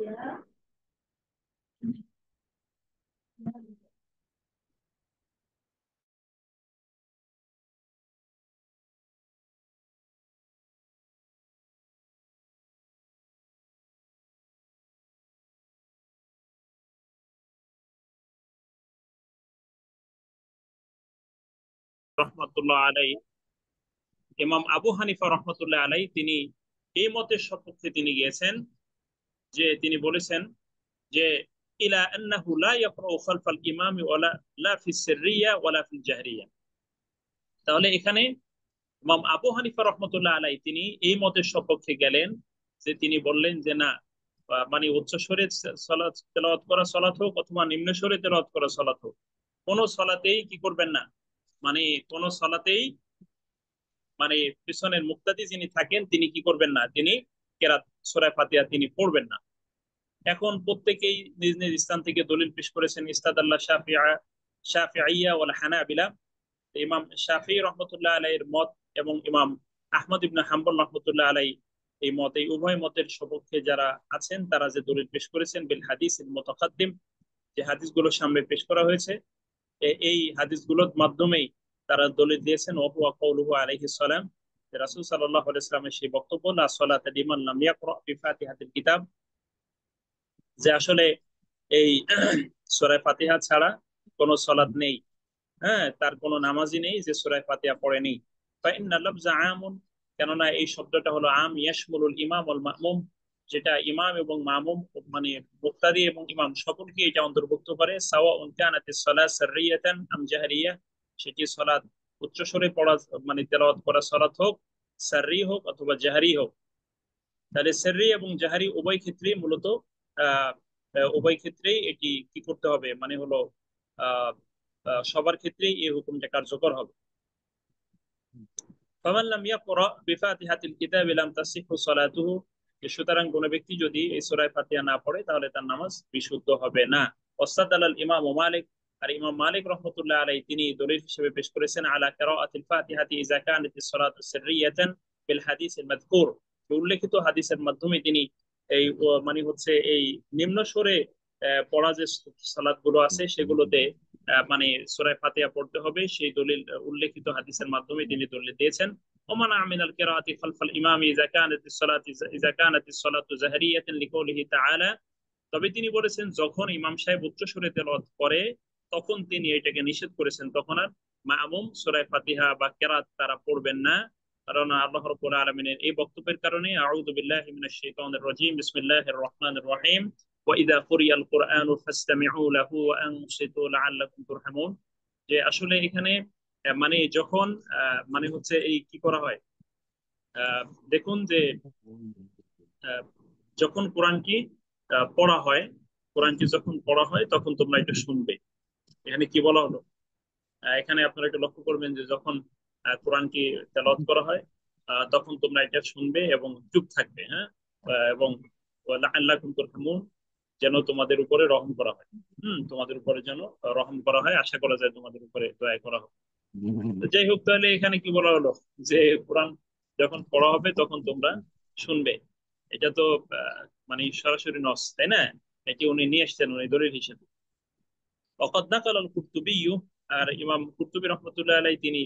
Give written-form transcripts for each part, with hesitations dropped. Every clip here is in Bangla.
রহমতুল্লাহ আলাই, ইমাম আবু হানিফা রহমতুল্লাহ আলাই তিনি এই মতের সপক্ষে তিনি গিয়েছেন, যে তিনি বলেছেন যে ইলা আন্নাহু লা ইয়াকরাউ খালফাল ইমামি ওয়ালা লা ফিস সিররিয়া ওয়ালা ফিল জাহরিয়া। তাহলে এখানে ইমাম আবু হানিফা রহমতুল্লাহ আলাই তিনি এই মতের সপক্ষে গেলেন, যে তিনি বললেন যে না, মানে উচ্চ স্বরে সালাত তেলাওয়াত করা সালাত হোক অথবা নিম্ন স্বরে তেলাওয়াত করা সালাত হোক, কোন সালাতেই কি করবেন না, মানে কোন সালাতেই মানে পিছনের মুক্তাদি যিনি থাকেন তিনি কি করবেন না, তিনি কেরাত সূরা ফাতিহা তিনি পড়বেন না। এখন প্রত্যেকেই নিজ নিজ স্থান থেকে দলিল পেশ করেছেন। ইস্তাদাল্লাহ শাফিঈয়া ওয়াল হানাবিলা, ইমাম শাফিঈ রাহমাতুল্লাহ আলাইহির মত এবং ইমাম আহমদ ইবনে হাম্বল রাহমাতুল্লাহ আলাইহি এই মত, এই উভয় মতের সপক্ষে যারা আছেন তারা যে দলিল পেশ করেছেন বিল হাদিসিল মুতাকাদ্দিম, যে হাদিসগুলো সামনে পেশ করা হয়েছে, এই হাদিসগুলোর মাধ্যমেই তারা দলিল দিয়েছেন ওয়া কাউলুহু আলাইহিস সালাম, যে রাসূল সাল্লাল্লাহু আলাইহি ওয়াসাল্লামের সেই বক্তব্য, লা সালাতা লিমান লাম ইয়াকরা বিফাতিহাতিল কিতাব, যে আসলে এই সূরা ফাতিহা ছাড়া কোনো সালাত নেই, হ্যাঁ, তার কোনো নামাজই নেই যে সূরা ফাতিহা পড়েনি। ফাইন্না লাফজা আমুন, কেননা এই শব্দটা হলো আম, ইয়াশমুলুল ইমাম ওয়াল মামুম, যেটা ইমাম এবং মামুম মানে মুক্তাদি এবং ইমাম সকলকে এটা অন্তর্ভুক্ত করে। সাওয়াউন কানাতিস সালাত সিররিয়াতান আম জাহরিয়া, সেটি সালাত উচ্চস্বরে পড়া মানে তেলাওয়াত করা সালাত হোক, সিররি হোক অথবা জাহরি হোক। তাহলে সিররি এবং জাহরি উভয় ক্ষেত্রেই মূলত আহ উভয় ক্ষেত্রেই এটি কি করতে হবে, মানে হলো আহ সবার ক্ষেত্রেই এই হুকুমটা কার্যকর হবে। ফামান লাম ইয়াকরা বিফাতিহাতিল কিতাবি লাম তাসিহু সালাতুহু, সুতরাং কোন ব্যক্তি যদি এই সূরা ফাতিহা না পড়ে তাহলে তার নামাজ বিশুদ্ধ হবে না। ওয়াস্তাদাল ইমাম মালিক, আর ইমাম মালিক রহমতুল্লাহ আলাইহি তিনি দলিল হিসেবে পেশ করেছেন আলা কিরাআতিল ফাতিহাতি ইযা কানাতিস সালাতু সিররিয়াতান বিল হাদিসিল মাযকুর, উল্লেখিত হাদিসের মাধ্যমে তিনি এই মানে হচ্ছে এই নিম্ন স্বরে পড়া যে সালাত গুলো আছে সেগুলোতে মানে সূরা ফাতিহা পড়তে হবে, সেই দলিল উল্লেখিত হাদিসের মাধ্যমে তিনি দলিল দিয়েছেন। ওমান আমিনাল কিরাআতি খালফাল ইমামি ইযা কানাতিস সালাতু জাহরিয়াতান লিকাউলিহি তাআলা, তবে তিনি বলেছেন যখন ইমাম সাহেব উচ্চ সুরে তেলাওয়াত করে তখন তিনি এটাকে নিষেধ করেছেন, তখন আর মামুম সূরা ফাতিহা বা কিরাত তারা পড়বেন না, কারণ আল্লাহ রাব্বুল আলামিনের এই বক্তব্যের কারণে আউযু বিল্লাহি মিনাশ শাইতানির রাজীম বিসমিল্লাহির রহমানির রহিম ওয়া ইযা কুরিয়াল কুরআনু ফাসতামিউ লাহু ওয়া আনসিতু লাআল্লাকুম তুরহামুন, যে আসলে এখানে মানে যখন মানে হচ্ছে এই কি করা হয়, আহ, দেখুন যে আহ, যখন কোরআনটি পড়া হয়, কোরআনটি যখন পড়া হয় তখন তোমরা এটা শুনবে। এখানে কি বলা হলো, এখানে আপনারা একটু লক্ষ্য করবেন যে যখন কোরআনটি তেলাওয়াত করা হয় তখন তোমরা এটা শুনবে এবং চুপ থাকবে, হ্যাঁ, এবং লাআল্লাকুম তুরহামুন, যেন তোমাদের উপরে রহম করা হয়। তোমাদের উপরে যেন রহম করা হয়, আশা করা যায় তোমাদের উপরে দয়া করা হবে। তো যাই হোক, তাহলে এখানে কি বলা হলো, যে কোরআন যখন পড়া হবে তখন তোমরা শুনবে, এটা তো মানে সরাসরি নস, তাই না? এটি উনি নিয়ে এসছেন উনি দলিল হিসেবে। وقد نقل القرطبي, আর ইমাম কুরতুবী রহমতুল্লাহ আলাইহি তিনি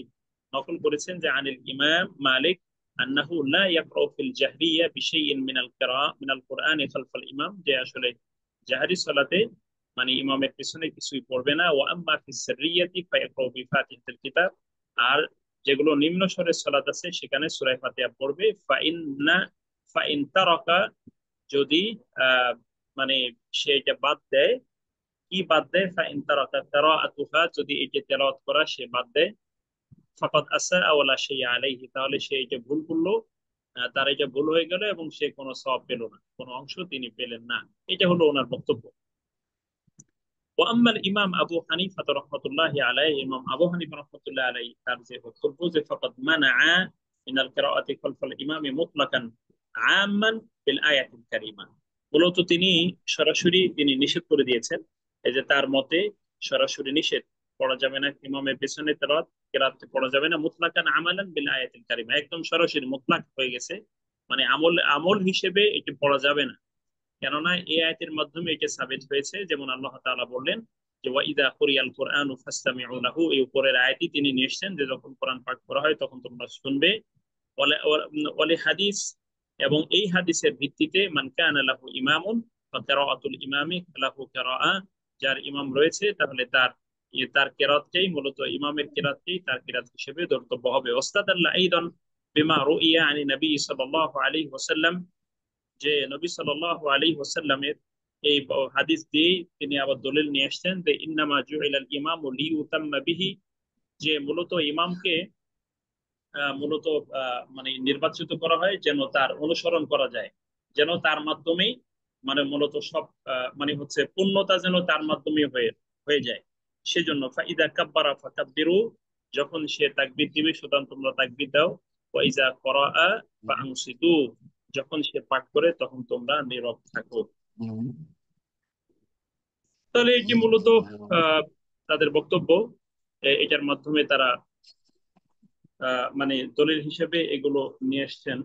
নকল করেছেন যে আনিল ইমাম মালিক আন্নাহু লা ইয়াকরাউ ফিল জাহরিয়া বিশাইইন মিনাল কুরআনি খালফাল ইমাম, যে আসলে জাহরি সালাতে মানে ইমামের পিছনে কিছুই পড়বে না। ওয়া আম্মা ফিস সিররিয়াতি ফায়াকরাউ বিফাতিহাতিল কিতাব, আর যেগুলো নিম্ন স্বরের সালাত আছে সেখানে সূরা ফাতিহা পড়বে। ফা ইন তারাকা, যদি আহ মানে সে এটা বাদ দেয়, কি বাদ দেয়, ফাইন তারাকা কিরাআতুহা, যদি এটি তেলাওয়াত করা সে বাদ দেয়, ফাকাদ আসা ওয়ালা শাইআ আলাইহি, তাহলে সে এটা ভুল করলো, তার এটা ভুল হয়ে গেল এবং সে কোনো সওয়াব পেল না, কোনো অংশ তিনি পেলেন না। এটা হলো ওনার বক্তব্য। ওয়াম্মাল ইমাম আবু হানিফা রাহমাতুল্লাহি আলাইহি, ইমাম আবু হানিফা রাহমাতুল্লাহি আলাইহি তার যে বক্তব্য যে ফাকাদ মানাআ মিনাল কিরাআতি খালফাল ইমামি মুতলাকান আম্মান বিল আয়াতিল কারিমা, মূলত তিনি সরাসরি তিনি নিষেধ করে দিয়েছেন, এই যে তার মতে সরাসরি নিষেধ, পড়া যাবে না ইমামের পেছনে তেলাওয়াত কিরাত পড়া যাবে না, মুতলাকান আমালান বিল আয়াতিল কারিমা, একদম সরাসরি মুতলাক হয়ে গেছে, মানে আমল আমল হিসেবে এটি পড়া যাবে না। কেননা এই আয়াতের মাধ্যমে এটা সাবিত হয়েছে, যেমন আল্লাহ তাআলা বললেন যে ওয়াইদা কুরিয়াল কুরআনু ফাসতামিউ লাহু, এই উপরের আয়াতই তিনি নিয়ে এসেছেন যে যখন কোরআন পাঠ করা হয় তখন তোমরা শুনবে। ওয়ালি হাদিস, এবং এই হাদিসের ভিত্তিতে মান কানা লাহু ইমামুন ফাকিরাআতুল ইমামি লাহু কিরাআ, যার ইমাম রয়েছে তাহলে তার কিরাতটাই মূলত ইমামের কিরাতটাই তার কিরাত হিসেবে ধর্তব্য হবে। ওয়াস্তাদাল্লা আইদান বিমা রুইয়া আনি নবী সাল্লাল্লাহু আলাইহি ওয়াসাল্লাম, যে নবী সাল্লাল্লাহু আলাইহি ওয়াসাল্লামের এই হাদিস দিয়ে তিনি আবার দলিল নিয়ে আসছেন যে ইন্নামা জুইলাল ইমামু লিইউতাম্মা বিহি, যে মূলত ইমামকে মূলত মানে নির্বাচিত করা হয় যেন তার অনুসরণ করা যায়, যেন তার মাধ্যমেই মানে মূলত সব মানে হচ্ছে পূর্ণতা যেন তার মাধ্যমে হয়ে হয়ে যায়। সেজন্য ফাইদা কাব্বারা ফাকাব্বিরু, যখন সে তাকবীর দিবে সুতরাং তোমরা তাকবীর দাও। ওয়াইজা করাআ ফাআনসিতু, যখন সে পাঠ করে তখন তোমরা নীরব থাকো। তাহলে এটি মূলত আহ তাদের বক্তব্য। এটার মাধ্যমে তারা মানে দলিল হিসেবে এগুলো নিয়ে এসছেন।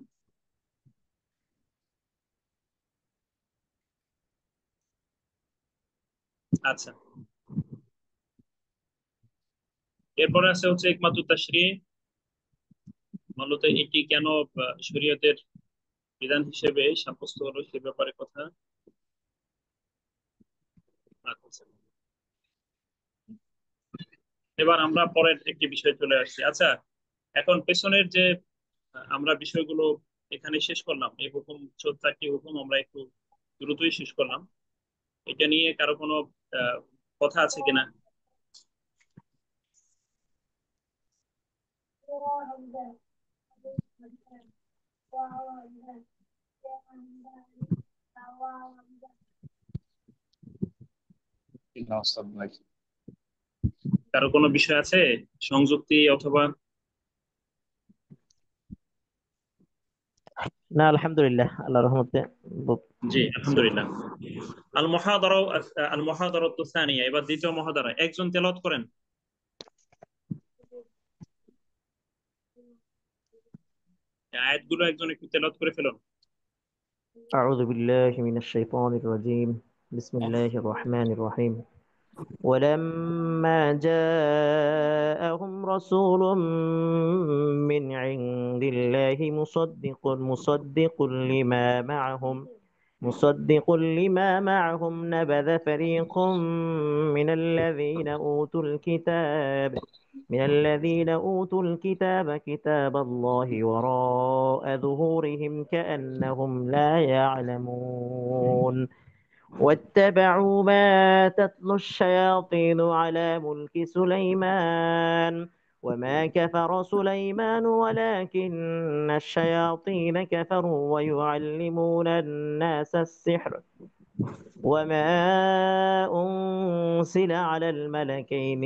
আচ্ছা, এরপরে আছে হচ্ছে একমাত্র তাশরী, মূলত এটি কেন শরীয়তের বিধান হিসেবে সাব্যস্ত হলো সে ব্যাপারে কথা। আচ্ছা, এবার আমরা পরের একটি বিষয় চলে আসছি। আচ্ছা, এখন পেছনের যে আমরা বিষয়গুলো এখানে শেষ করলাম, এই হুকুম 14টি হুকুম আমরা একটু দ্রুতই শেষ করলাম। এটা নিয়ে কারো কোনো আহ, কথা আছে কিনা? কারো কোনো বিষয় আছে, সংযুক্তি অথবা? না, আলহামদুলিল্লাহ, আল্লাহর রহমতে। জি আলহামদুলিল্লাহ। আল মুহাদারা, আল মুহাদারাতু সানিয়া, এবার দ্বিতীয় মুহাদারা একজন তেলাওয়াত করেন। এই আয়াতগুলো একজন একটু তেলাওয়াত করে ফেলুন। أعوذ بالله من الشيطان الرجيم. بسم الله الرحمن الرحيم. ولما جاءهم رسول من عند الله مصدق لما معهم نبذ فريق من الذين أوتوا الكتاب كتاب الله وراء ظهورهم كأنهم لا يعلمون. واتبعوا ما تتلو الشياطين على ملك سليمان وما كفر سليمان ولكن الشياطين كفروا ويعلمون الناس السحر وما أنزل على الملكين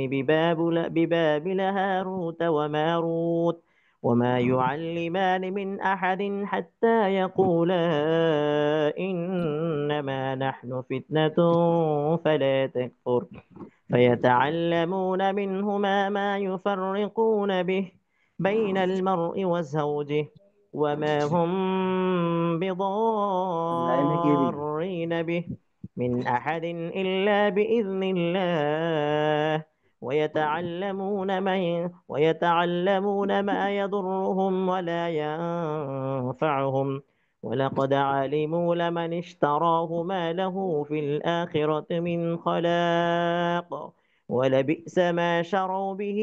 ببابل هاروت وماروت وما يعلمان من أحد حتى يقولا إنما نحن فتنة فلا تكفر فيتعلمون منهما ما يفرقون به بين المرء وزوجه وما هم بضارين به من أحد إلا بإذن الله ويتعلمون ما يضرهم ولا ينفعهم ولقد علموا لمن اشتراه ما له في الآخرة من خلاق ولبئس ما شروا به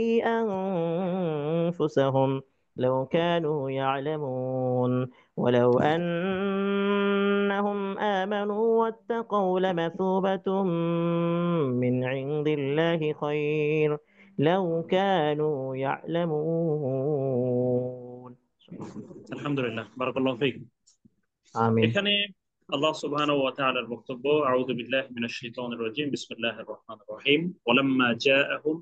أنفسهم لو كانوا يعلمون ولو أنهم آمنوا واتقوا لمثوبة من عند الله خير لو كانوا يعلمون. আলহামদুলিল্লাহ, বারাকাল্লাহু ফিক। آمين. এখানে আল্লাহ সুবহানাহু ওয়া তাআলার বক্তব্য, আউযু বিল্লাহি মিনাশ শাইতানির রাজীম, বিসমিল্লাহির রহমানির রহিম। ওয়ালাম্মা জাআহুম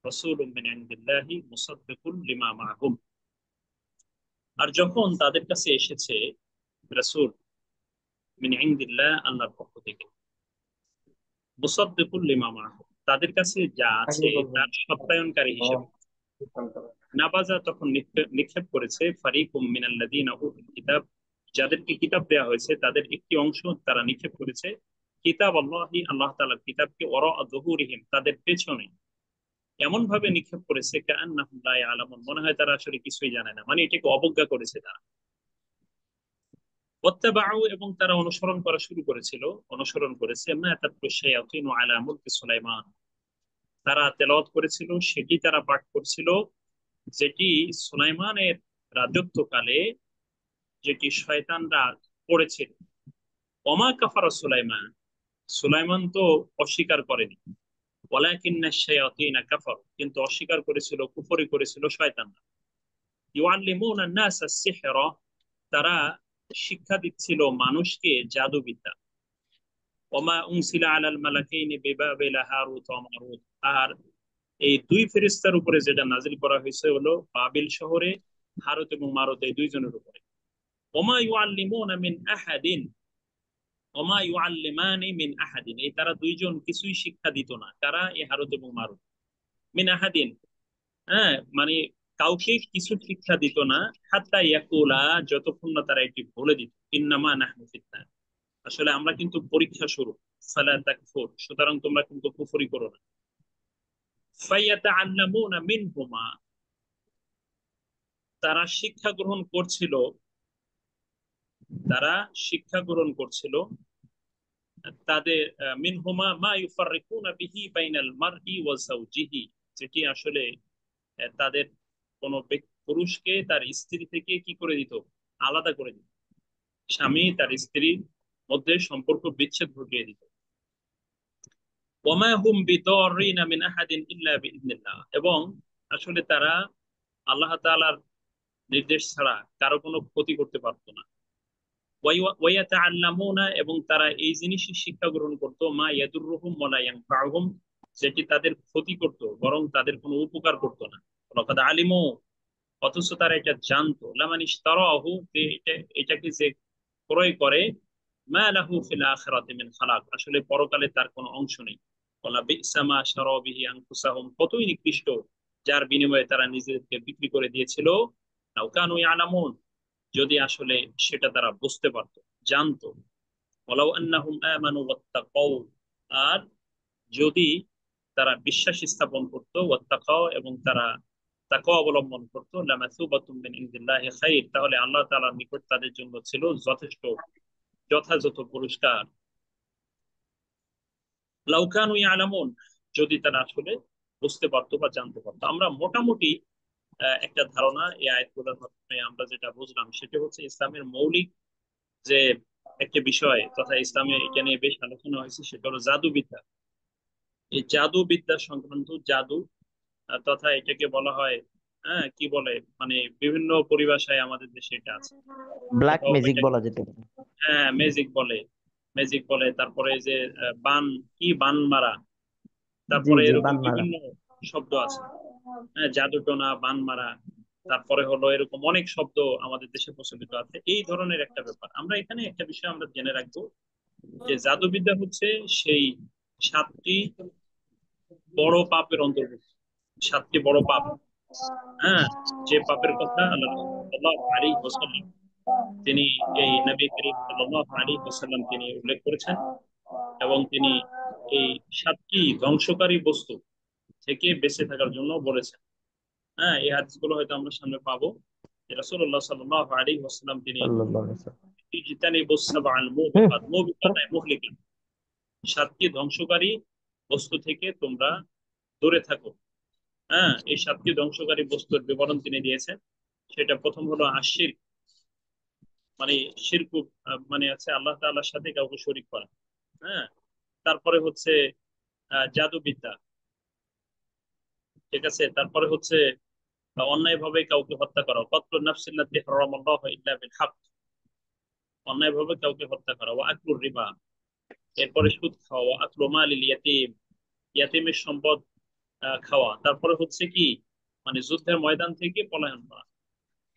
রাসূলুম মিন ইনদিল্লাহি মুসাদ্দিকুল লিমা মাআহুম, আর যখন তাদের কাছে এসেছে রাসূল মিন ইনদিল্লাহ, আল্লাহর পক্ষ থেকে, মুসাদ্দিকুল লিমা মাআহুম, তাদের কাছে যা আছে তার সত্যায়নকারী হিসেবে। নাবাজা, তখন নিক্ষেপ করেছে ফারিকুম মিনাল্লাযীনা উতুল কিতাব, যাদেরকে কিতাব দেওয়া হয়েছে তাদের একটি অংশ তারা নিক্ষেপ করেছে কিতাব আল্লাহি, আল্লাহ তাআলার কিতাবকে ওয়ারা যুহুরিহিম, তাদের পেছনে এমন ভাবে নিক্ষেপ করেছে কাআন্নাহুম লা ইয়ালামুন, মনে হয় তারা আসলে কিছুই জানে না, মানে এটাকে অবজ্ঞা করেছে তারা। ওয়াত্তাবাউ, এবং তারা অনুসরণ করা শুরু করেছিল, অনুসরণ করেছে মা তাতলু শায়াতিনু আলা মুলকি সুলাইমান, তারা তেলাওয়াত করেছিল, সেটি তারা পাঠ করছিল, যেটি সুলাইমানের রাজত্বকালে, যেটি শয়তানরা পড়েছিল। ওমা কাফারা সুলাইমান, সুলাইমান তো অস্বীকার করেনি, ওয়ালাকিন্না শায়াতিনা কাফারু, কিন্তু অস্বীকার করেছিল, কুফরি করেছিল শয়তানরা। ইউআল্লিমুনা নাস আস-সিহরা, তারা শিক্ষা দিচ্ছিল মানুষকে জাদুবিদ্যা। ওমা উনসিলা আলাল মালাকাইনি বিবাবিল হারুত ওয়া মারুত, আর এই দুই ফেরেশতার উপরে যেটা নাজিল করা হয়েছে হলো বাবিল শহরে হারুত এবং মারুত, এই দুইজনের উপরে। ওমা ইউআল্লিমুনা মিন আহাদিন, ওমা ইউআল্লিমানি মিন আহাদিন, এই তারা দুইজন কিছুই শিক্ষা দিত না, কারা? এই হারুত এবং মারুত। মিন আহাদিন, হ্যাঁ, মানে কাউকে কিছু শিক্ষা দিত না, হাত্তা ইয়াকুলা, যতক্ষণ না তারা এটি বলে দিত ইন্নামা নাহনু ফিতনা, আসলে আমরা কিন্তু পরীক্ষা শুরু, ফালা তাকফুর, সুতরাং তোমরা কিন্তু কুফরি করো না। ফায়াতাআল্লামুনা মিনহুমা, তারা শিক্ষা গ্রহণ করছিল, তারা শিক্ষা গ্রহণ করছিল তাদের মিনহুমা মা ইউফাররিকুনা বিহি বাইনাল মারই ওয়া যাওজিহি, যেটি আসলে তাদের কোন পুরুষকে তার স্ত্রী থেকে কি করে দিত, আলাদা করে দিত, স্বামী তার স্ত্রীর মধ্যে সম্পর্ক বিচ্ছেদ ঘটিয়ে দিত। ওয়ামা হুম বিদরিনা মিন আহাদিন ইল্লা বিইذنিল্লাহ, এবং আসলে তারা আল্লাহ তাআলার নির্দেশ ছাড়া কারো কোনো ক্ষতি করতে পারতো না। ওয়ায়াতাআল্লামুনা, এবং তারা এই জিনিসই শিক্ষা গ্রহণ করত, মা ইয়াদুররুহুম ওয়া লা ইয়ানফাউহুম, যেটি তাদের ক্ষতি করত বরং তাদের কোনো উপকার করত না। লাকাদ আলিমু, অথচ তারা এটা জানতো, লামান ইশতারাহু, যে এটাকে যে ক্রয় করে, মা লাহু ফিল আখিরাতি মিন খালাক, আসলে পরকালে তার কোনো অংশ নেই। ওয়ালা বি'সা মা শারাউ বিহি আনফুসাহুম, কতই নিকৃষ্ট যার বিনিময়ে তারা নিজেদেরকে বিক্রি করে দিয়েছিল। লাউ কানু ইয়ালামুন, যদি আসলে সেটা তারা বুঝতে পারতো, জানতো। ওয়ালাউ আন্নাহুম আমানু ওয়াত্তাকাউ, আর যদি তারা বিশ্বাস স্থাপন করতো, ওয়াত্তাকাও, এবং তারা তাকওয়া অবলম্বন করতো, লামাসুবাতুম মিন ইনদিল্লাহি খাইর, তাহলে আল্লাহ তাআলার নিকট তাদের জন্য ছিল যথেষ্ট যথাযথ পুরস্কার। লাউ কানু ইয়ালামুন, যদি তারা আসলে বুঝতে পারতো বা জানতে পারতো। আমরা মোটামুটি একটা ধারণা এই আয়াতগুলোর মাধ্যমে আমরা যেটা বুঝলাম সেটা হচ্ছে ইসলামের মৌলিক যে একটা বিষয় তথা ইসলামে এটা নিয়ে বেশ আলোচনা হয়েছে, সেটা হলো জাদুবিদ্যা। এই জাদুবিদ্যা সংক্রান্ত জাদু, তথা এটাকে বলা হয়, হ্যাঁ কি বলে, মানে বিভিন্ন পরিভাষায় আমাদের দেশে এটা আছে। ব্ল্যাক কোথাও ম্যাজিক এটাকে, বলা যেতে পারে। হ্যাঁ ম্যাজিক বলে, ম্যাজিক বলে, তারপরে এই যে বান, কি বান মারা, জি তারপরে জি, এরকম বানমারা। বিভিন্ন শব্দ আছে, হ্যাঁ জাদুটোনা, বান মারা, তারপরে হলো এরকম অনেক শব্দ আমাদের দেশে প্রচলিত আছে। এই ধরনের একটা ব্যাপার আমরা এখানে একটা বিষয় আমরা জেনে রাখবো, যে জাদুবিদ্যা হচ্ছে সেই সাতটি বড় পাপের অন্তর্ভুক্ত, সাতটি বড় পাপ। হ্যাঁ, যে পাপের কথা আল্লাহ রাসূল সাল্লাল্লাহু আলাইহি ওয়াসাল্লাম, তিনি এই নবী করিম সাল্লাল্লাহু আলাইহি ওয়াসাল্লাম তিনি উল্লেখ করেছেন, এবং তিনি এই সাতটি ধ্বংসকারী বস্তু থেকে বেঁচে থাকার জন্য বলেছেন। হ্যাঁ, এই হাদিসগুলো হয়তো আমরা সামনে পাবো, যে রাসূলুল্লাহ সাল্লাল্লাহু আলাইহি ওয়াসাল্লাম তিনি সাল্লাল্লাহু আলাইহি ওয়াসাল্লাম। ইজতানিবুস সাবআল হুম, মুবিকাত, মুবিকাত নয় মুহলিকাত, সাতটি ধ্বংসকারী বস্তু থেকে তোমরা দূরে থাকো। হ্যাঁ, এই সাতটি ধ্বংসকারী বস্তুর বিবরণ তিনি দিয়েছেন। সেটা প্রথম হলো আশির, মানে শিরকু, মানে আছে আল্লাহ তাআলার সাথে কাউকে শরীক করা। হ্যাঁ, তারপরে হচ্ছে জাদুবিদ্যা, ঠিক আছে, তারপরে হচ্ছে অন্যায় ভাবে কাউকে হত্যা করা, কতলু নাফসিল্লাতি হারামাল্লাহু ইল্লা বিল হক, অন্যায় ভাবে কাউকে হত্যা করা, ওয়া আকলুর রিবা, এরপরে সুদ খাওয়া, ওয়া আকলু মালিল ইয়াতীম, ইয়াতীমের সম্পদ খাওয়া, তারপরে হচ্ছে কি, মানে যুদ্ধের ময়দান থেকে পলায়ন করা।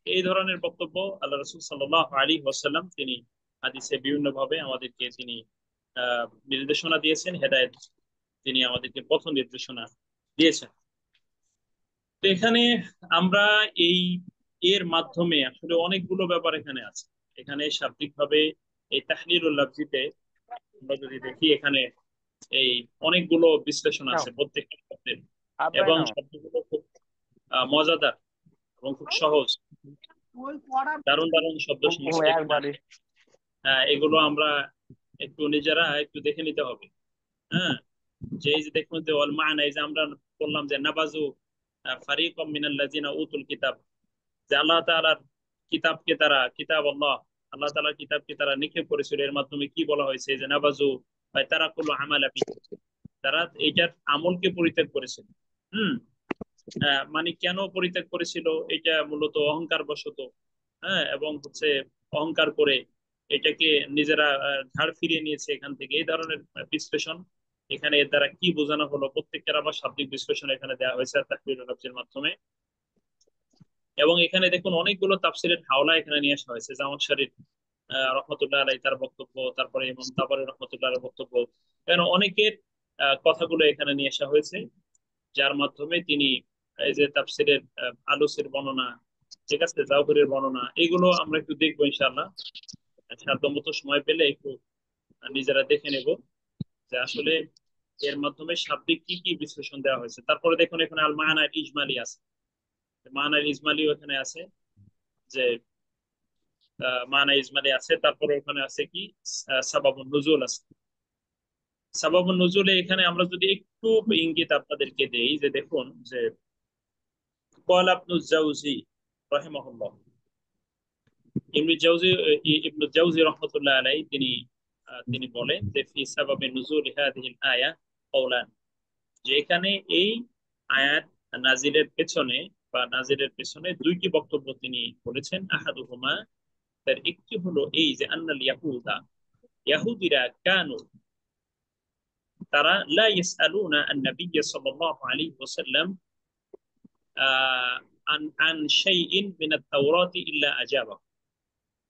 এই ধরনের বক্তব্য আল্লাহ রাসূল সাল্লাল্লাহু আলাইহি ওয়াসাল্লাম তিনি হাদিসে বিভিন্ন ভাবে আমাদেরকে তিনি নির্দেশনা দিয়েছেন, হেদায়েত, তিনি আমাদেরকে পথ নির্দেশনা দিয়েছেন। তো এখানে আমরা এই এর মাধ্যমে আসলে অনেকগুলো ব্যাপার এখানে আছে। এখানে শাব্দিকভাবে এই তাহলিলুল লাফজিতে আমরা যদি দেখি, এখানে এই অনেকগুলো বিশ্লেষণ নাও আছে প্রত্যেকটা শব্দের, আব্বাই এবং নাও শব্দগুলো খুব মজাদার এবং খুব সহজ, দারুণ দারুণ শব্দ ও সমষ্টি এখানে একবারে আছে। এগুলো আমরা একটু নিজেরা একটু দেখে নিতে হবে। হ্যাঁ, যে এই যে দেখুন যে ওয়াল মা'না, এই যে আমরা বললাম যে নাবাজু ফারিকুম মিনাল্লাযিনা উতুল কিতাব, যে আল্লাহ তাআলার কিতাবকে তারা, কিতাব আল্লাহ, আল্লাহ তাআলার কিতাবকে তারা নিক্ষেপ করেছিল, এর মাধ্যমে কি বলা হয়েছে যে নাবাজু বা তারা কুল্লু আমালা বিহি, তারা এইটার আমলকে পরিত্যাগ করেছিল। হুম। মানে কেন পরিত্যাগ করেছিল? এটা মূলত অহংকার বশত। হ্যাঁ, এবং হচ্ছে অহংকার করে এটাকে নিজেরা ঝাড় ফিরিয়ে নিয়েছে এখান থেকে, এই ধরনের বিশ্লেষণ এখানে এর দ্বারা কি বোঝানো হলো, প্রত্যেকের আবার শাব্দিক বিশ্লেষণ এখানে দেওয়া হয়েছে তাকরীরুল লফজের মাধ্যমে। এবং এখানে দেখুন অনেকগুলো তাফসিরের হাওলা এখানে নিয়ে আসা হয়েছে। জামাখশরীর রহমতুল্লাহ আলাই তার বক্তব্য, তারপরে ইমাম তাবারি রহমতুল্লাহ আলাইহির বক্তব্য, এখানে অনেকের কথাগুলো এখানে নিয়ে আসা হয়েছে, যার মাধ্যমে তিনি এই যে তাফসিরের আলুসের বর্ণনা, ঠিক আছে, জাওহরের বর্ণনা, এগুলো আমরা একটু দেখবো ইনশাআল্লাহ। সাধ্যমতো সময় পেলে একটু নিজেরা দেখে নেব যে আসলে এর মাধ্যমে শাব্দিক কি কি বিশ্লেষণ দেওয়া হয়েছে। তারপরে দেখুন এখানে আল মানার ইজমালি আছে, মানার ইজমালিও এখানে আছে, যে মানা ইজমালি আছে। তারপরে ওখানে আছে কি সাবাবুন নুজুল আছে। সাবাবুন নুজুলে এখানে আমরা যদি একটু ইঙ্গিত আপনাদেরকে দেই, যে দেখুন যে ক্বালা ইবনুল জাওজি রাহিমাহুল্লাহ, ইবনুল জাওজি রাহমাতুল্লাহ আলাইহি, তিনি বলেন যে ফি সাবাবি নুজুল হাযিহিল আয়া কওলান, যে এখানে এই আয়াত নাজিলের পেছনে বা নাজিলের পেছনে দুইটি বক্তব্য তিনি বলেছেন। আহাদুহুমা, তার একটি হলো এই যে আন্নাল ইয়াহুদা, ইয়াহুদিরা কানু, তারা লা ইয়াসআলুনা আন নবিয়্য সাল্লাল্লাহু আলাইহি ওয়াসাল্লাম আন আন শাইইন মিন আত-তাওরাতি ইল্লা আজাবা,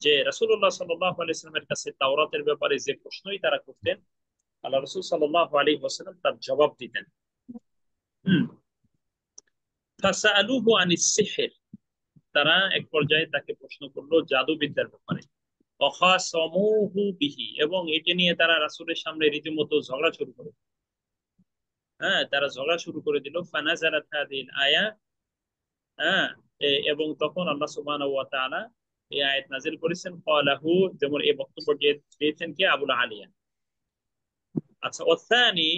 যে রাসূলুল্লাহ সাল্লাল্লাহু আলাইহি ওয়াসাল্লামের কাছে তাওরাতের ব্যাপারে যে প্রশ্নই তারা করতেন, আল্লাহ রাসূল সাল্লাল্লাহু আলাইহি ওয়াসাল্লাম তার জবাব দিতেন। হুম। ফাসালুহু আনিস সিহর, তারা এক পর্যায়ে তাকে প্রশ্ন করলো জাদুবিদ্যার ব্যাপারে। অখাসমুহু বিহি, এবং এটা নিয়ে তারা রাসূলের সামনে রীতিমতো ঝগড়া শুরু করে। হ্যাঁ, তারা ঝগড়া শুরু করে দিল। ফানাজারাত হাযিহিল আয়া, হ্যাঁ, এবং তখন আল্লাহ সুবহানাহু ওয়া তাআলা এই আয়াত নাযিল করেছেন। ক্বালাহু, যেমন এই বক্তব্য দিয়েছেন কে? আবুল আলিয়া। আচ্ছা, ওয়াসানি,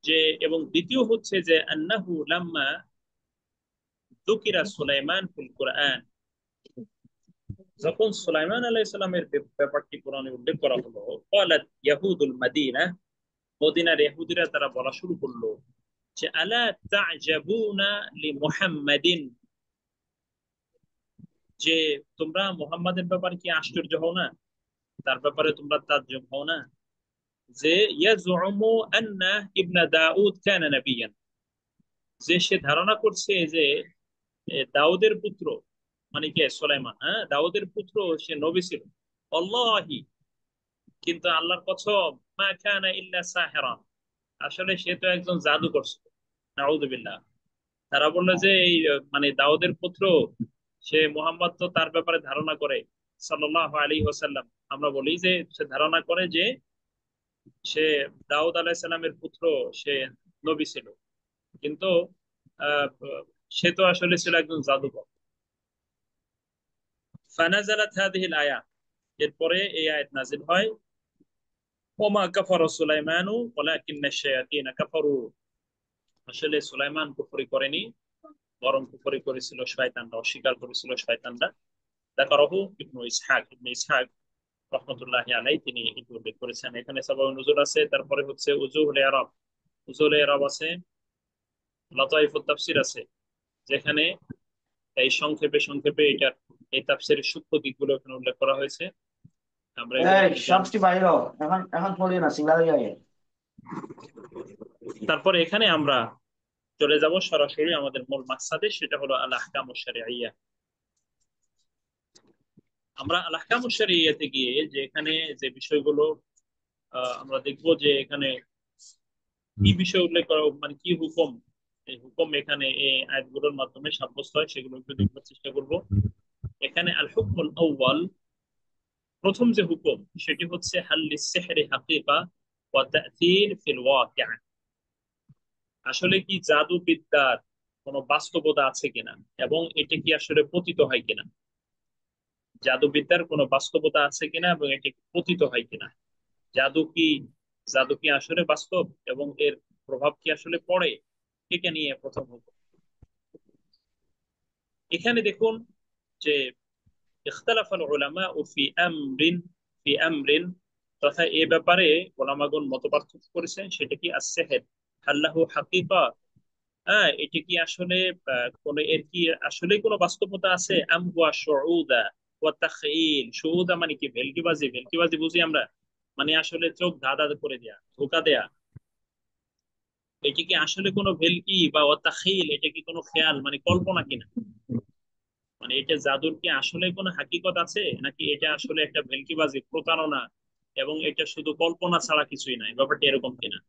যে এবং দ্বিতীয় হচ্ছে যে আন্নাহু লাম্মা যুকিরা সুলাইমান ফিল কুরআন, যখন সুলাইমান আলাইহিস সালামের ব্যাপারটি কোরআনে উল্লেখ করা হলো, ক্বালাত ইয়াহুদুল মাদিনা, মদিনার ইহুদিরা তারা বলা শুরু করলো যে আলা তা'জাবুনা লি মুহাম্মাদিন, যে তোমরা মুহাম্মাদের ব্যাপারে কি আশ্চর্য হও না, তার ব্যাপারে তোমরা তাজ্জব হও না, যে ইয়াজউমু আন্না ইবনা দাউদ কানা নাবিয়ান, যে সে ধারণা করছে যে দাউদের পুত্র, মানে কে? সুলাইমান। হ্যাঁ, দাউদের পুত্র, সে নবী ছিল। আল্লাহি, কিন্তু আল্লাহর কসম, মা কানা ইল্লা সাহিরান, আসলে সে তো একজন জাদুকর ছিল। নাউযুবিল্লাহ। তারা বললো যে এই মানে দাউদের পুত্র, সে মোহাম্মদ তো তার ব্যাপারে ধারণা করে, সাল্লাল্লাহু আলাইহি ওয়াসাল্লাম, আমরা বলি যে সে ধারণা করে যে সে দাউদ আলাইহিস সালামের পুত্র, সে নবী ছিল, কিন্তু আহ, সে তো আসলে ছিল একজন জাদুকর। ফানাজালাত হাযিহিল আয়া, এরপরে এই আয়াত নাযিল হয়। ওমা কাফারা সুলাইমানু ওয়ালাকিন্নাশ শায়াতিন কাফারু, আসলে সুলাইমান কুফরি করেনি, বরং কুফরি করেছিল শয়তানরা, অস্বীকার করেছিল শয়তানরা। যাকারাহু ইবনে ইসহাক রহমতুল্লাহি আলাইহি, তিনি এটি উল্লেখ করেছেন। এখানে সাবাবুন নুজুল আছে, তারপরে হচ্ছে উজুহুল ইরাব, উজুহুল ইরাব আছে, লাতাইফুত তাফসির আছে, যেখানে এই সংক্ষেপে সংক্ষেপে এটার এই তাফসিরের সূক্ষ্ম দিকগুলো এখানে উল্লেখ করা হয়েছে। আমরা এগুলো এই একটু জানবো। সবটি বাইর হ। এখন এখন চলি না সিঙ্গাল যাই। তারপরে এখানে আমরা চলে যাব সরাসরি আমাদের মূল মাকসাদে, সেটা হলো আল আহকামুশ শারঈয়্যা। আমরা আল আহকামুশ শারঈয়্যাতে গিয়ে যে এখানে যে বিষয়গুলো আমরা দেখব, যে এখানে কি বিষয় উল্লেখ করা, মানে কি হুকুম এই হুকুম এখানে এই আয়াতগুলোর মাধ্যমে সাব্যস্ত হয়, সেগুলো একটু দেখবার চেষ্টা করব। এখানে আল হুকমুল আউয়াল, প্রথম যে হুকুম সেটি হচ্ছে হাল্লিস সিহরি হাকিকা ওয়া তা'থীর ফিল ওয়াকিআ। আসলে কি জাদু বিদ্যার কোনো বাস্তবতা আছে কিনা এবং এটা কি আসলে পতিত হয় কিনা, জাদুবিদ্যার কোনো বাস্তবতা আছে কিনা এবং এটি পতিত হয় কিনা, জাদু কি জাদু কি আসলে বাস্তব এবং এর প্রভাব কি আসলে পড়ে, এটা নিয়ে প্রথম হুকুম। এখানে দেখুন যে ইখতালাফাল উলামা ফি আমরিন, ফি আমরিন, তথা এ ব্যাপারে ওলামাগণ মতপার্থক্য করেছেন, সেটা কি as-সিহর হাল্লাহু হাকিকা, হ্যাঁ এটি কি আসলে কোন এর কি আসলে কোনো বাস্তবতা আছে, আম হুয়া শুউদা ওয়া তাখয়িল। শুউদা মানে কি ভেলকিবাজি, ভেলকিবাজি বুঝি আমরা, মানে আসলে চোখ ধাঁধা করে দেয়া, ধোকা দেয়া। এটি কি আসলে কোনো ভেলকি বা ওয়া তাখয়িল, এটা কি কোনো খেয়াল মানে কল্পনা কিনা, মানে এটা জাদুর কি আসলে কোনো হাকিকত আছে নাকি এটা আসলে একটা ভেলকিবাজি, প্রতারণা, এবং এটা শুধু কল্পনা ছাড়া কিছুই নাই, ব্যাপারটা এরকম কিনা।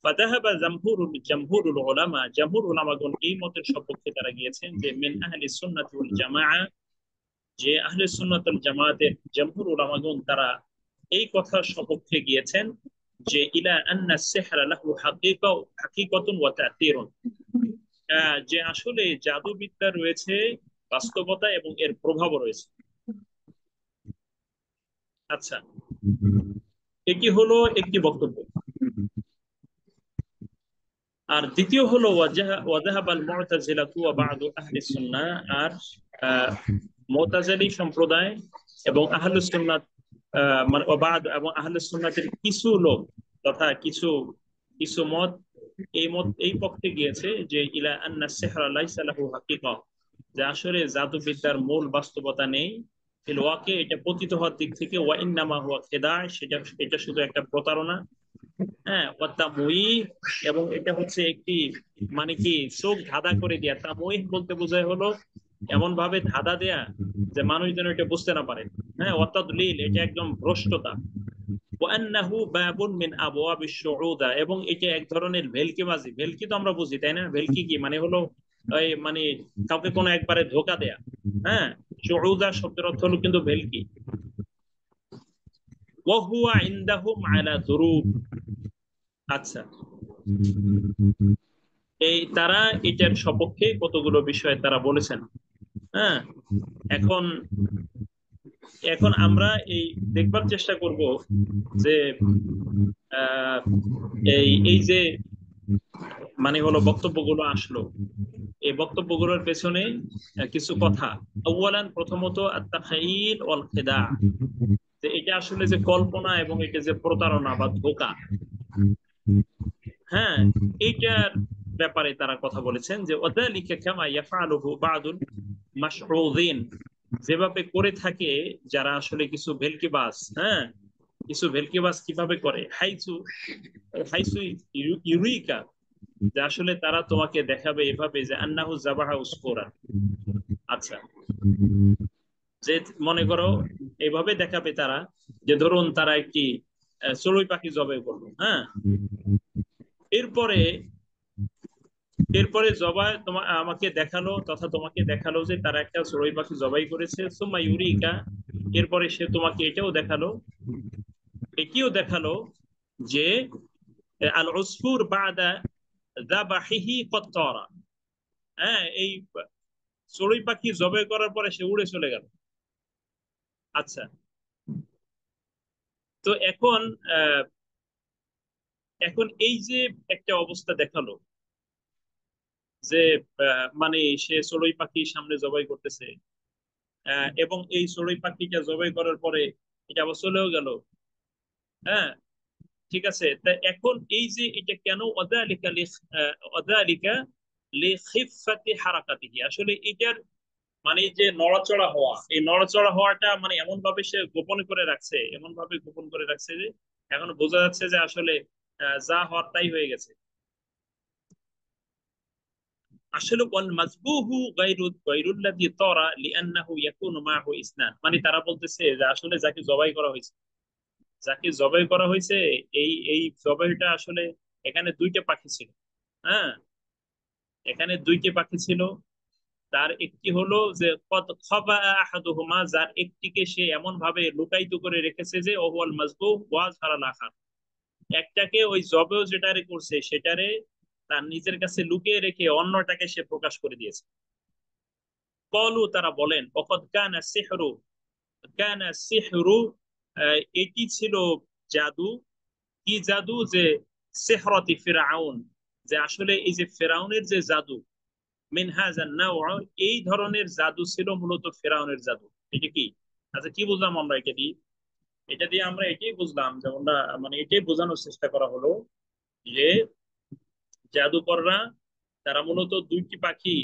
ফাযাহাবা জামহুরুল উলামা, জামহুর উলামাগণ এই মতের সপক্ষে তারা গিয়েছেন যে মিন আহলিস সুন্নাতি ওয়াল জামাআ, যে আহলে সুন্নাত ওয়াল জামায়াতের জামহুর উলামাগণ তারা এই কথার সপক্ষে গিয়েছেন যে ইলা আন্না সিহরা লাহু হাকিকা, হাকিকাতুন ওয়া তা'থীরুন, যে আসলে জাদুবিদ্যা রয়েছে বাস্তবতা এবং এর প্রভাবও রয়েছে। আচ্ছা, এটি হলো একটি বক্তব্য। আর দ্বিতীয় হলো ওয়াজাহাবাল মুতাজিলাতু ওয়া বা'দু আহলি সুন্নাহ, আর মুতাজিলি সম্প্রদায় এবং আহলুস সুন্নাত, মানে ওয়া বা'দ এবং আহলুস সুন্নাতের কিছু লোক তথা কিছু কিছু মত, এই পক্ষে গিয়েছে যে ইলা আন্না সিহরা লাইসা লাহু হাকিকা, যে আসলে জাদুবিদ্যার মূল বাস্তবতা নেই, ফিল ওয়াকি, এটা পতিত হওয়ার দিক থেকে, ওয়া ইন্নামা হুয়া খিদা, এটা শুধু একটা প্রতারণা, হ্যাঁ ওয়াতাময়ী, এবং এটা হচ্ছে একটি মানে কি চোখ ধাঁধা করে দেয়া, তাময়ী বলতে বোঝায় হলো এমন ভাবে ধাঁধা দেয়া যে মানুষ যেন এটা বুঝতে না পারে, হ্যাঁ ওয়াতাদলিল, এটা একদম ভ্রষ্টতা। ওয়ান্নাহু বাবুন মিন আবওয়াবিশ শুউদা, এবং এটা এক ধরনের ভেলকিবাজি, ভেলকি তো আমরা বুঝি তাই না, ভেলকি কি মানে হলো ওই মানে কাউকে কোনো একবারে ধোকা দেয়া, হ্যাঁ শুউদা শব্দের অর্থ হলো কিন্তু ভেলকি। ওয়া হুয়া ইনদাহুম আলা দুরুব। আচ্ছা, এই তারা এটার সপক্ষে কতগুলো বিষয় তারা বলেছেন, হ্যাঁ। এখন এখন আমরা এই দেখবার চেষ্টা করব যে আহ, এই এই যে মানে হলো বক্তব্যগুলো আসলো, এই বক্তব্যগুলোর পেছনে কিছু কথা। আউয়ালান, প্রথমত আত-তাখায়িল ওয়াল খিদা, যে এটা আসলে যে কল্পনা এবং এটা যে প্রতারণা বা ধোঁকা, হ্যাঁ এইটার ব্যাপারে তারা কথা বলেছেন যে ওয়াদালিকা কামা ইয়াফআলুহু বা'দুল মাশউযিন, যেভাবে করে থাকে যারা আসলে কিছু ভেলকিবাজ, হ্যাঁ কিছু ভেলকিবাজ কিভাবে করে, হাইসু হাইসু ইউরিকা, যে আসলে তারা তোমাকে দেখাবে এভাবে যে আন্নাহু যাবাহা উসফুরা। আচ্ছা, যে মনে করো এইভাবে দেখাবে তারা যে ধরুন তারা একটি চড়ুই পাখি জবাই করলো, হ্যাঁ এরপরে এরপরে জবাই তোমার আমাকে দেখালো, তথা তোমাকে দেখালো যে তারা একটা চড়ুই পাখি জবাই করেছে, সুম্মা ইউরিকা, এরপরে সে তোমাকে এটিও দেখালো যে আল উসফুর বাদা যাবাহিহি কদ তারা, হ্যাঁ এই চড়ুই পাখি জবাই করার পরে সে উড়ে চলে গেল। আচ্ছা, তো আহ, এখন এই যে একটা অবস্থা দেখালো যে মানে সে চড়ুই পাখি সামনে জবাই করতেছে, এবং এই চড়ুই পাখিটা জবাই করার পরে এটা আবার চলেও গেল, হ্যাঁ ঠিক আছে। তা এখন এই যে এটা কেন অদালিকা লিখিফাতি হারাকাতিহি, আসলে এটার মানে যে নড়াচড়া হওয়া, এই নড়াচড়া হওয়াটা মানে এমন ভাবে সে গোপন করে রাখছে, এমন ভাবে গোপন করে রাখছে যে এখন বোঝা যাচ্ছে যে আসলে যা হওয়ার তাই হয়ে গেছে। আসলে ওয়াল মাজবুহু গায়রুল্লাযী তারা লিআন্নাহু ইয়াকুনু মা'হু ইসনান, মানে তারা বলতেছে যে আসলে যাকে জবাই করা হয়েছে এই এই জবাইটা আসলে এখানে দুইটা পাখি ছিল, হ্যাঁ এখানে দুইটি পাখি ছিল, তার একটি হলো যে কত খবা আহাদুহুমা, যার একটিকে সে এমন ভাবে লুকায়িত করে রেখেছে যে ওহুয়াল মাজবুহ ওয়াজ হারাল আখার, একটাকে ওই জবেও যেটারে করছে সেটারে তার নিজের কাছে লুকিয়ে রেখে অন্যটাকে সে প্রকাশ করে দিয়েছে। কলু, তারা বলেন, ওকদ কানা সিহরু, কানা সিহরু, এটি ছিল জাদু। কি জাদু? যে সেহরতি ফিরাউন, যে আসলে এই যে ফেরাউনের যে জাদু, মিন হাযান নাও', এই ধরনের জাদু ছিল মূলত ফেরাউনের জাদু। এটা কি? আচ্ছা, কি বুঝলাম আমরা এটা দিয়ে? এটা দিয়ে আমরা এটাই বুঝলাম যে আমরা, মানে এটাই বোঝানোর চেষ্টা করা হলো যে জাদুকররা তারা মূলত দুইটি পাখি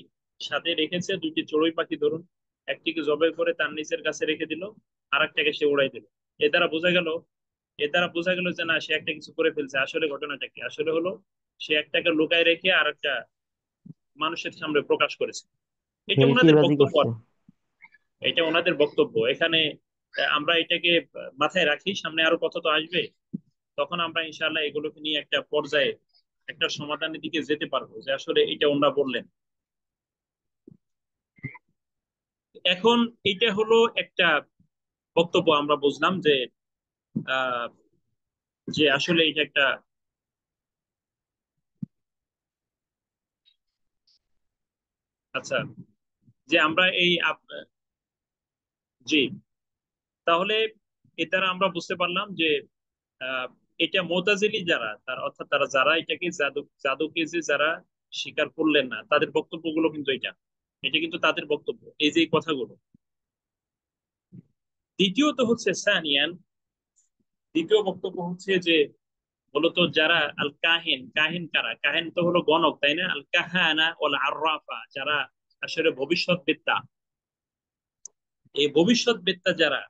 সাথে রেখেছে, দুইটি চড়ুই পাখি ধরুন, একটিকে জবাই করে তার নিচের কাছে রেখে দিল, আর একটাকে সে উড়াই দিল। এ দ্বারা বোঝা গেল, যে না, সে একটা কিছু করে ফেলছে। আসলে ঘটনাটা কি? আসলে হলো সে একটাকে লুকায় রেখে আর একটা মানুষের সামনে প্রকাশ করেছে। এটা ওনাদের ফেলকিবাজি বক্তব্য। করছে। এটা ওনাদের বক্তব্য এখানে। আমরা এটাকে মাথায় রাখি, সামনে আরো কত তো আসবে, তখন আমরা ইনশাআল্লাহ এগুলোকে নিয়ে একটা পর্যায়ে একটা সমাধানের দিকে যেতে পারবো, যে আসলে এটা ওনারা বললেন। এখন এটা হলো একটা বক্তব্য, আমরা বুঝলাম যে আহ, যে আসলে এটা একটা, আচ্ছা, যে আমরা এই জি, তাহলে এর দ্বারা আমরা বুঝতে পারলাম যে আহ, এটা মোতাজিলি যারা, তার অর্থাৎ তারা যারা এটাকে জাদুকে যে যারা স্বীকার করলেন না, তাদের বক্তব্যগুলো কিন্তু এটা, কিন্তু তাদের বক্তব্য, এই যে এই কথাগুলো। দ্বিতীয়ত হচ্ছে সানিয়ান, দ্বিতীয় বক্তব্য হচ্ছে যে মূলত যারা আল কাহিন, কাহিন কারা? কাহিন তো হলো গণক, তাই না? আল কাহানা ওয়াল আররাফা, যারা আসলে ভবিষ্যৎবেত্তা, এই ভবিষ্যৎবেত্তা যারা,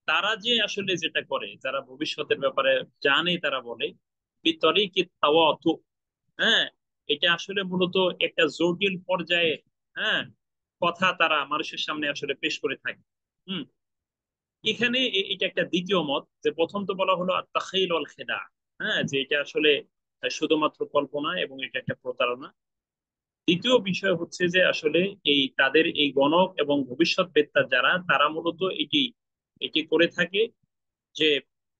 তারা যে আসলে যেটা করে, যারা ভবিষ্যতের ব্যাপারে জানে, তারা বলে বিতরিকি তাওয়াতু, হ্যাঁ, এটা আসলে মূলত একটা জটিল পর্যায়ে, হ্যাঁ, কথা তারা মানুষের সামনে আসলে পেশ করে থাকে। হুম, এখানে এটা একটা দ্বিতীয় মত, যে প্রথম তো বলা হলো আত-তাখাইল ওয়াল খেদা, হ্যাঁ, যে এটা আসলে শুধুমাত্র কল্পনা এবং এটা একটা প্রতারণা। দ্বিতীয় বিষয় হচ্ছে যে আসলে এই তাদের এই গণক এবং ভবিষ্যৎবেত্তা যারা, তারা মূলত এটি এটি করে থাকে যে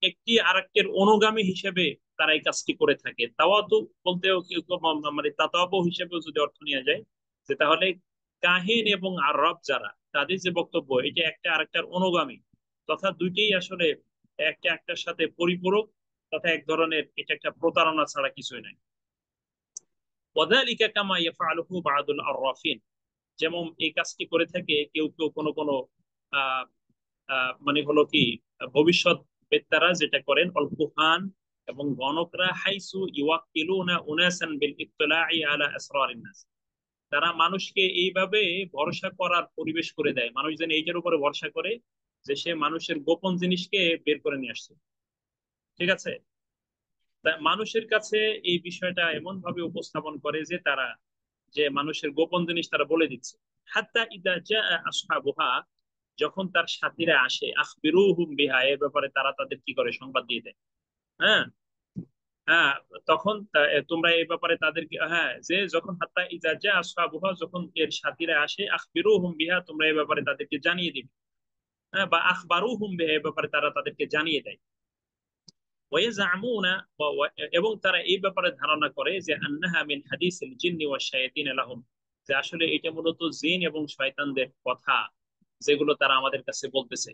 একটি আরেকটির অনুগামী হিসেবে তারা এই কাজটি করে থাকে। তাওয়াতু বলতেও কেউ কেউ মানে তাতাবু হিসেবেও যদি অর্থ নেওয়া যায়, যে তাহলে কাহিন এবং আরব যারা, তাদের যে বক্তব্য, এটা একটা আরেকটার অনুগামী, তথা দুইটাই আসলে একটা একটার সাথে পরিপূরক, তথা এক ধরনের এটা একটা প্রতারণা ছাড়া কিছুই নাই। ওয়াযালিকা কামা ইয়াফআলুহু বা'দুল আররাফিন, যেমন এই কাজটি করে থাকে কেউ কেউ, কোনো কোনো আহ মানে হলো কি ভবিষ্যৎ বেত্তারা যেটা করেন, অল কুহান এবং গণকরা, হাইসু ইওয়াক্কিলুনা উনাসান বিল ইত্তিলা'i আলা আসরারিন নাস, তারা মানুষকে এইভাবে ভরসা করার পরিবেশ করে দেয়, মানুষ যেন এইটার উপরে ভরসা করে যে সে মানুষের গোপন জিনিসকে বের করে নিয়ে আসছে। ঠিক আছে? তা মানুষের কাছে এই বিষয়টা এমন ভাবে উপস্থাপন করে যে তারা, যে মানুষের গোপন জিনিস তারা বলে দিচ্ছে। হাত্তা ইদা জা আসহাবুহা, যখন তার সাথীরা আসে, আখবিরুহুম বিহা, এর ব্যাপারে তারা তাদের কি করে, সংবাদ দিয়ে দেয়। হ্যাঁ, হ্যাঁ, তখন তোমরা এই ব্যাপারে তাদেরকে, হ্যাঁ, যে যখন হাত্তা ইদা জা আসহাবুহা, যখন এর সাথীরা আসে, আখবিরুহুম বিহা, তোমরা এই ব্যাপারে তাদেরকে জানিয়ে দিবে। হ্যাঁ, বা আখবারুহুম বিহা, এই ব্যাপারে তারা তাদেরকে জানিয়ে দেয়। ওয়ায়াজামুনা, এবং তারা এই ব্যাপারে ধারণা করে যে আন্নাহা মিন হাদিসিল জিন্নি ওয়াশ শায়াতিন লাহুম, যে আসলে এটা মূলত জিন এবং শয়তানদের কথা, যেগুলো তারা আমাদের কাছে বলতেছে।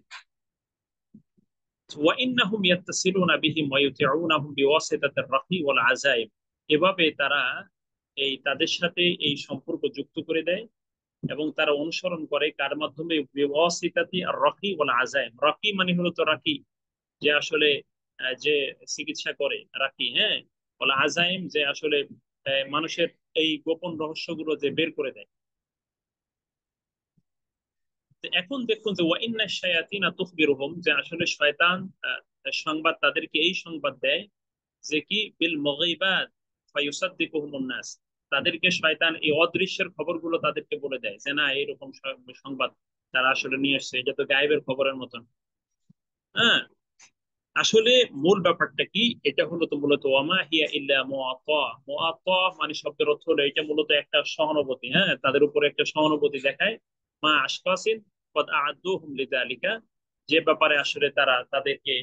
ওয়া ইন্নাহুম ইয়াত্তাসিলুনা বিহিম ওয়া ইউতিউনাহুম বিওয়াসিতাতির রাকি ওয়াল আযাইব, এভাবে তারা এই তাদের সাথে এই সম্পর্ক যুক্ত করে দেয়, এবং তারা অনুসরণ করে কার মাধ্যমে? বিওয়াসিতাতি আর রাকি ওয়াল আযাইব। রাকি মানে হলো তো রাকি, যে আসলে যে চিকিৎসা করে, রাখি, হ্যাঁ, বলে আজাইম, যে আসলে মানুষের এই গোপন রহস্যগুলো যে বের করে দেয়। তো এখন দেখুন যে ওয়াইন্না শায়াতিনা তুখবিরুহুম, যে আসলে শয়তান সংবাদ, তাদেরকে এই সংবাদ দেয় যে কি বিল মুগীবাত ফায়ুসাদ্দিকুহুমুন নাস, তাদেরকে শয়তান এই অদৃশ্যের খবরগুলো তাদেরকে বলে দেয়, যে না, এরকম সংবাদ তারা আসলে নিয়ে আসছে, এটা তো গায়েবের খবরের মতন। হ্যাঁ, আসলে মূল ব্যাপারটা কি, এটা হলো তো মূলত ওয়ামা হিয়া ইল্লা মুআতা। মুআতা মানে শব্দের অর্থ হলো এটা মূলত একটা সহানুভূতি, হ্যাঁ, তাদের উপরে একটা সহানুভূতি দেখায়। মা আশফাসিন কদ আ'আদুহুম লিযালিকা, যে ব্যাপারে আসলে তারা তাদেরকে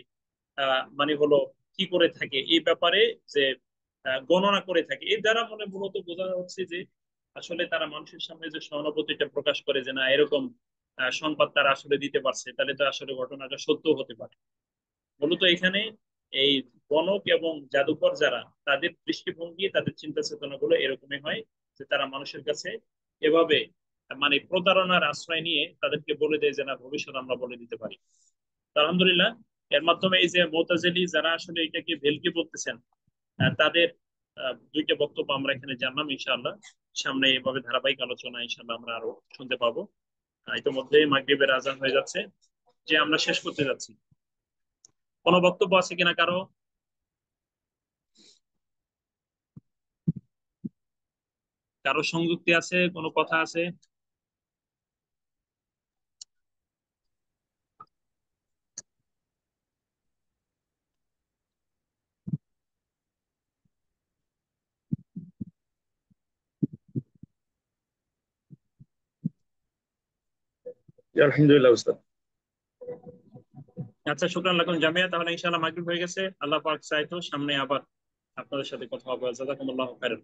মানে হলো কি করে থাকে এই ব্যাপারে, যে গণনা করে থাকে। এর দ্বারা মনে মূলত বোঝানো হচ্ছে যে আসলে তারা মানুষের সামনে যে সহানুভূতিটা প্রকাশ করে যে না এরকম সংবাদ তারা আসলে দিতে পারছে, তাহলে তো আসলে ঘটনাটা সত্য হতে পারে। মূলত এখানে এই গণক এবং জাদুকর যারা, তাদের দৃষ্টিভঙ্গি, তাদের চিন্তা চেতনা গুলো এরকমই হয় যে তারা মানুষের কাছে এভাবে মানে প্রতারণার আশ্রয় নিয়ে তাদেরকে বলে দেয় যে না ভবিষ্যৎ আমরা বলে দিতে পারি। তো আলহামদুলিল্লাহ, এর মাধ্যমে এই যে মুতাজিলি যারা আসলে এটাকে ভেলকি বলতেছেন, তাদের দুইটা বক্তব্য আমরা এখানে জানলাম। ইনশাআল্লাহ সামনে এভাবে ধারাবাহিক আলোচনা ইনশাআল্লাহ আমরা আরো শুনতে পাবো। ইতিমধ্যে মাগরিবের আজান হয়ে যাচ্ছে, যে আমরা শেষ করতে যাচ্ছি। কোনো বক্তব্য আছে কিনা কারো? কারো সংযুক্তি আছে, কোনো কথা আছে? আলহামদুলিল্লাহ উস্তাদ। আচ্ছা, শুকরান লাকুম জামিয়া। তাহলে ইনশাআল্লাহ মাগরিব হয়ে গেছে, আল্লাহ পাক চাইতো সামনে আবার আপনাদের সাথে কথা হবে। জাযাকুমুল্লাহু খাইরান।